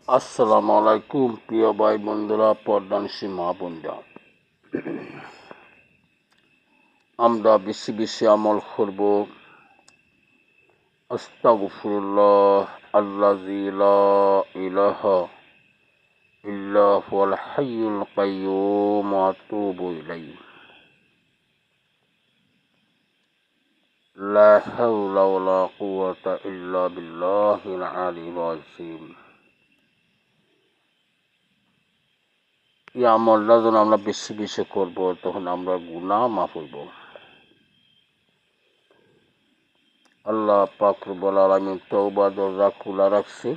আসসালামু আলাইকুম প্রিয় ভাই বন্ধুরা, পর্দানিশী মা বোনরা। আমরা বেশি বেশি আমল করব। আস্তাগফিরুল্লাহ আল্লাযী লা ইলাহা ইল্লা হুয়াল হাইয়ুল কাইয়্যুম ওয়া আতুবু ইলাইহি। লা হাওলা ওয়ালা কুওয়াতা ইল্লা বিল্লাহিল আলিয়্যিল আযীম। এই আমলটা যখন আমরা বেশি বেশি করব, তখন আমরা গুনাহ মাফ হইব। আল্লাহ পাক রব্বুল আলামিন তওবা দরজা খোলা রাখছে।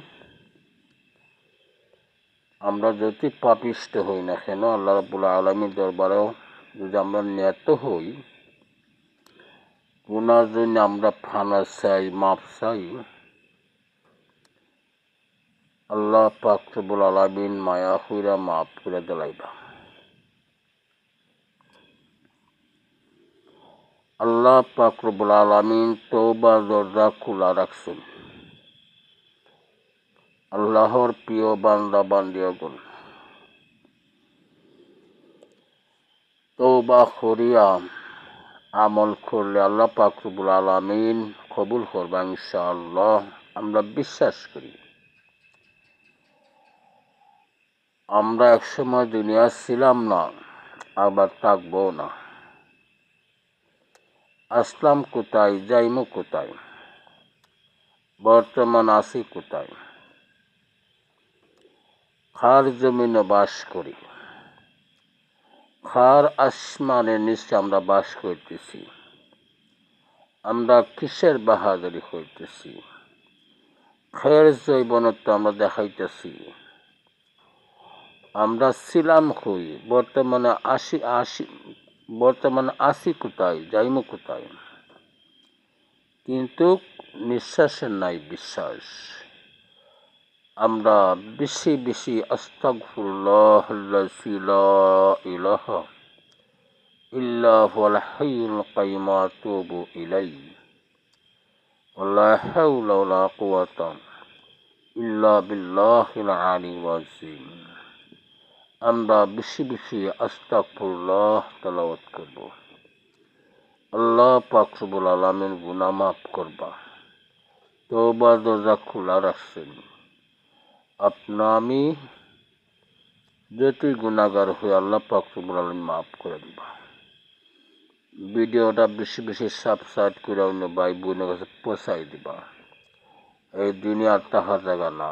আমরা যদি পাপিষ্ঠ হই না কেন, আল্লাহ রাব্বুল আলামিনের দরবারেও যদি আমরা নত হই, গুনার জন্য আমরা ফানা চাই, মাপ চাই, আল্লাহ পাক রব্বুল আলামিন মায়া কইরা মাফ করে দিলাইবা। আল্লাহ পাক রব্বুল আলামিন তওবা দরজা খোলা রাখছেন। আল্লাহর প্রিয় বান্দা বান্দিগণ, তওবা করিয়া আমল করলে আল্লাহ পাক রব্বুল আলামিন কবুল করবা ইনশাআল্লাহ। আমরা বিশ্বাস করি। আমরা একসময় দুনিয়া ছিলাম না, আবার থাকবো না। আসলাম কোথায়, যাইমু কোথায়, বর্তমান আছি কোথায়, খার জমিনে বাস করি, খার আসমানের নিচে আমরা বাস করতেছি। আমরা কিসের বাহাদুরি করতেছি, খের জৈবনত্ব আমরা দেখাইতেছি। আমরা ছিলাম কই, বর্তমানে আসি কোথায়, যাইমু কোথায়, কিন্তু নিঃশ্বাসের নাই বিশ্বাস। আমরা বেশি বেশি আস্তাগফিরুল্লাহ আল্লাযী লা ইলাহা ইল্লা হুয়াল হাইয়ুল কাইয়্যুম ওয়া আতুবু ইলাইহি ওয়া লা হাওলা ওয়া লা কুওয়াতা ইল্লা বিল্লাহিল আলিয়্যিল আযীম। আমরা বেশি বেশি আস্তাগফিরুল্লাহ তেলাওয়াত করব। আল্লাহ পাক রব্বুল আলামিন গুনাহ মাফ করবা। তওবা দরজা খোলা রাখছেন। আমি যতই গুনাহগার হই, আল্লাহ পাক রব্বুল আলামিন মাফ করে দিবা। ভিডিওটা বেশি বেশি সাবস্ক্রাইব করে অন্য ভাই বোনের কাছে পৌঁছাই দিবা। এই দুনিয়ার টাকা জায়গা না।